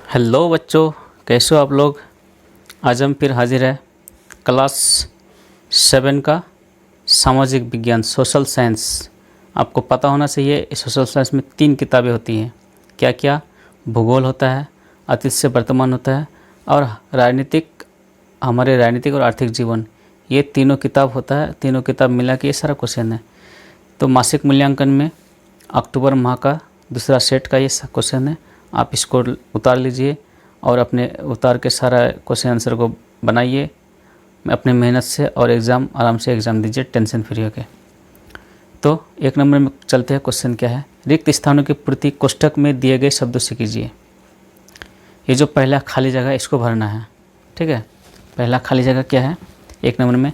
Hello बच्चों, कैसे हो आप लोग। आज हम फिर हाजिर है क्लास 7 का सामाजिक विज्ञान सोशल साइंस। आपको पता होना चाहिए इस सोशल साइंस में 3 किताबें होती हैं। क्या क्या? भूगोल होता है, अतीत से वर्तमान होता है, और हमारे राजनीतिक और आर्थिक जीवन। ये तीनों किताब होता है। तीनों किताब मिला के ये सारा क्वेश्चन है। तो मासिक मूल्यांकन में अक्टूबर माह का दूसरा सेट का ये क्वेश्चन है। आप इसको उतार लीजिए और अपने उतार के सारा क्वेश्चन आंसर को बनाइए अपने मेहनत से, और एग्ज़ाम आराम से एग्ज़ाम दीजिए टेंशन फ्री होके। तो 1 नंबर में चलते हैं। क्वेश्चन क्या है? रिक्त स्थानों की पूर्ति कोष्ठक में दिए गए शब्दों से कीजिए। ये जो पहला खाली जगह इसको भरना है, ठीक है। पहला खाली जगह क्या है 1 नंबर में?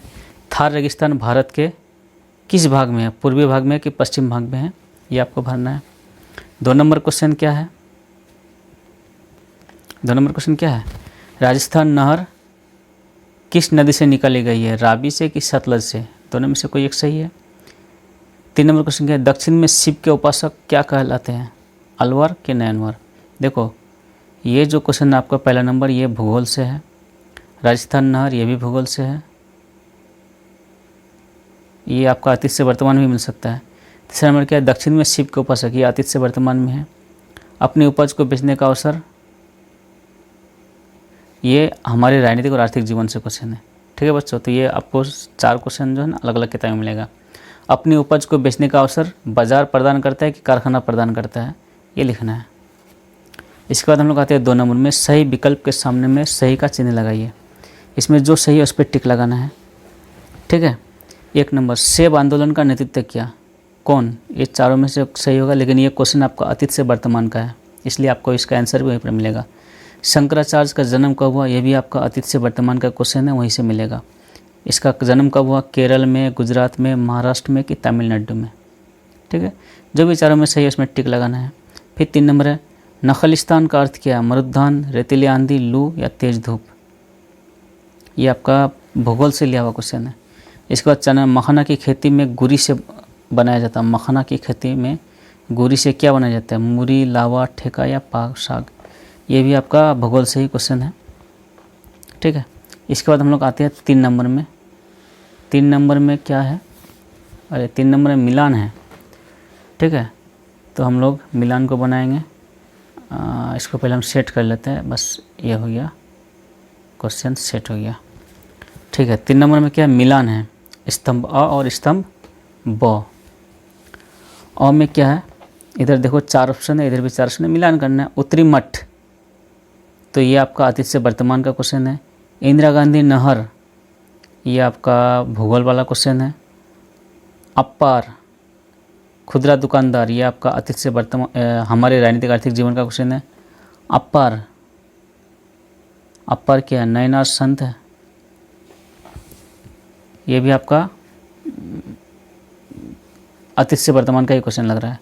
थार रेगिस्तान भारत के किस भाग में है? पूर्वी भाग में है कि पश्चिम भाग में है? ये आपको भरना है। 2 नंबर क्वेश्चन क्या है? 2 नंबर क्वेश्चन क्या है? राजस्थान नहर किस नदी से निकाली गई है? रावी से कि सतलज से? दोनों में से कोई एक सही है। 3 नंबर क्वेश्चन क्या है? दक्षिण में शिव के उपासक क्या कहलाते हैं? अलवर के नयनवर? देखो, ये जो क्वेश्चन आपका पहला नंबर ये भूगोल से है। राजस्थान नहर ये भी भूगोल से है। ये आपका अतीत से वर्तमान में मिल सकता है। तीसरा नंबर क्या है? दक्षिण में शिव के उपासक, ये अतीत से वर्तमान में है। अपनी उपज को बेचने का अवसर, ये हमारे राजनीतिक और आर्थिक जीवन से क्वेश्चन है, ठीक है बच्चों। तो ये आपको 4 क्वेश्चन जो है ना अलग अलग किताब में मिलेगा। अपनी उपज को बेचने का अवसर बाजार प्रदान करता है कि कारखाना प्रदान करता है? ये लिखना है। इसके बाद हम लोग आते हैं 2 नंबर में। सही विकल्प के सामने में सही का चिन्ह लगाइए। इसमें जो सही है उस पर टिक लगाना है, ठीक है। 1 नंबर, सेब आंदोलन का नेतृत्व किया कौन? ये चारों में से सही होगा, लेकिन ये क्वेश्चन आपका अतीत से वर्तमान का है, इसलिए आपको इसका आंसर भी वहीं पर मिलेगा। शंकराचार्य का जन्म कब हुआ? ये भी आपका अतीत से वर्तमान का क्वेश्चन है, वहीं से मिलेगा। इसका जन्म कब हुआ? केरल में, गुजरात में, महाराष्ट्र में कि तमिलनाडु में? ठीक है, जो भी चारों में सही है उसमें टिक लगाना है। फिर 3 नंबर है, नखलिस्तान का अर्थ क्या है? मरुद्यान, रेतीली आंधी, लू या तेज धूप? ये आपका भूगोल से लिया हुआ क्वेश्चन है। इसके बाद चना, मखाना की खेती में गुरी से बनाया जाता है। मखाना की खेती में गुरी से क्या बनाया जाता है? मूरी, लावा, ठेका या पाग साग? ये भी आपका भूगोल से ही क्वेश्चन है, ठीक है। इसके बाद हम लोग आते हैं 3 नंबर में। 3 नंबर में क्या है? अरे 3 नंबर में मिलान है, ठीक है। तो हम लोग मिलान को बनाएंगे। इसको पहले हम सेट कर लेते हैं। बस ये हो गया, क्वेश्चन सेट हो गया, ठीक है। 3 नंबर में क्या है? मिलान है। स्तंभ अ और स्तंभ ब। अ में क्या है? इधर देखो 4 ऑप्शन है, इधर भी 4 ऑप्शन है, मिलान करना है। उत्तरी मठ, तो ये आपका अतीत से वर्तमान का क्वेश्चन है। इंदिरा गांधी नहर, ये आपका भूगोल वाला क्वेश्चन है। अपार, खुदरा दुकानदार, ये आपका अतीत से वर्तमान हमारे राजनीतिक आर्थिक जीवन का क्वेश्चन है। अपार, अपार क्या है? नयनार संत है, ये भी आपका अतीत से वर्तमान का ही क्वेश्चन लग रहा है।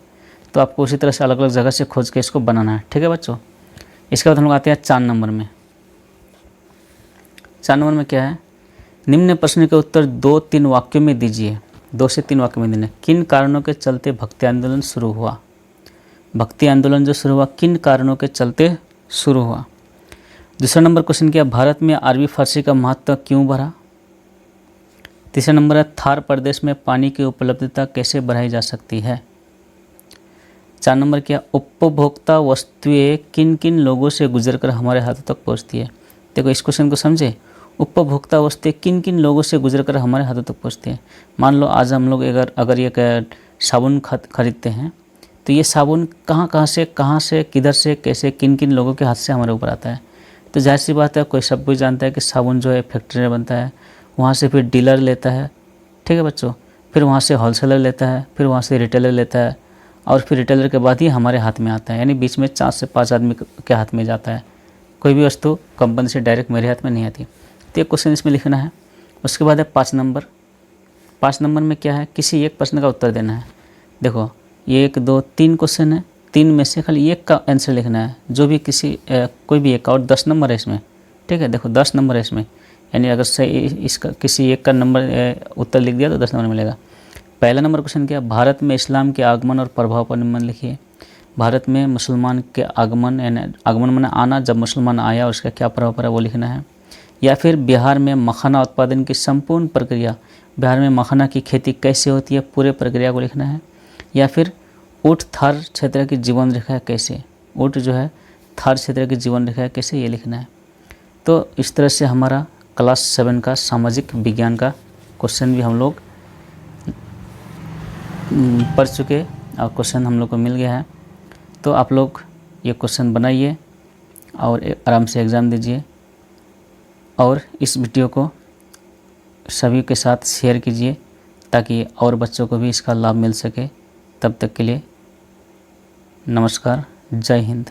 तो आपको उसी तरह से अलग अलग जगह से खोज के इसको बनाना है, ठीक है बच्चों। इसके बाद हम लोग आते हैं 4 नंबर में। 4 नंबर में क्या है? निम्न प्रश्न के उत्तर 2-3 वाक्यों में दीजिए। 2 से 3 वाक्यों में देना। किन कारणों के चलते भक्ति आंदोलन शुरू हुआ? भक्ति आंदोलन जो शुरू हुआ किन कारणों के चलते शुरू हुआ? दूसरा नंबर क्वेश्चन क्या? भारत में अरबी फारसी का महत्व क्यों बढ़ा? तीसरा नंबर है, थार प्रदेश में पानी की उपलब्धता कैसे बढ़ाई जा सकती है? 4 नंबर क्या? उपभोक्ता वस्तुएं किन किन लोगों से गुजरकर हमारे हाथों तक पहुंचती है? देखो इस क्वेश्चन को समझे। उपभोक्ता वस्तुएं किन किन लोगों से गुजरकर हमारे हाथों तक पहुंचती है? मान लो आज हम लोग अगर ये साबुन खरीदते हैं, तो ये साबुन कहाँ से किधर से कैसे किन किन लोगों के हाथ से हमारे ऊपर आता है? तो जाहिर सी बात है, कोई सब भी जानता है कि साबुन जो है फैक्ट्री में बनता है, वहाँ से फिर डीलर लेता है, ठीक है बच्चों। फिर वहाँ से होलसेलर लेता है, फिर वहाँ से रिटेलर लेता है, और फिर रिटेलर के बाद ही हमारे हाथ में आता है। यानी बीच में 4 से 5 आदमी के हाथ में जाता है। कोई भी वस्तु कंपनी से डायरेक्ट मेरे हाथ में नहीं आती। तो एक क्वेश्चन इसमें लिखना है। उसके बाद है 5 नंबर। 5 नंबर में क्या है? किसी एक प्रश्न का उत्तर देना है। देखो ये 1 2 3 क्वेश्चन है, 3 में से खाली एक का आंसर लिखना है। जो भी कोई भी एक, और 10 नंबर है इसमें, ठीक है। देखो 10 नंबर है इसमें, यानी अगर सही इसका किसी एक का नंबर उत्तर लिख दिया तो 10 नंबर मिलेगा। पहला नंबर क्वेश्चन क्या? भारत में इस्लाम के आगमन और प्रभाव पर निम्न लिखिए। भारत में मुसलमान के आगमन, यानी आगमन माने आना, जब मुसलमान आया उसका क्या प्रभाव पड़ा वो लिखना है। या फिर बिहार में मखाना उत्पादन की संपूर्ण प्रक्रिया, बिहार में मखाना की खेती कैसे होती है पूरे प्रक्रिया को लिखना है। या फिर ऊँट थार क्षेत्र की जीवन रेखा कैसे, ऊँट जो है थार क्षेत्र की जीवन रेखा कैसे, ये लिखना है। तो इस तरह से हमारा क्लास 7 का सामाजिक विज्ञान का क्वेश्चन भी हम लोग पढ़ चुके और क्वेश्चन हम लोग को मिल गया है। तो आप लोग ये क्वेश्चन बनाइए और आराम से एग्ज़ाम दीजिए और इस वीडियो को सभी के साथ शेयर कीजिए ताकि और बच्चों को भी इसका लाभ मिल सके। तब तक के लिए नमस्कार, जय हिंद।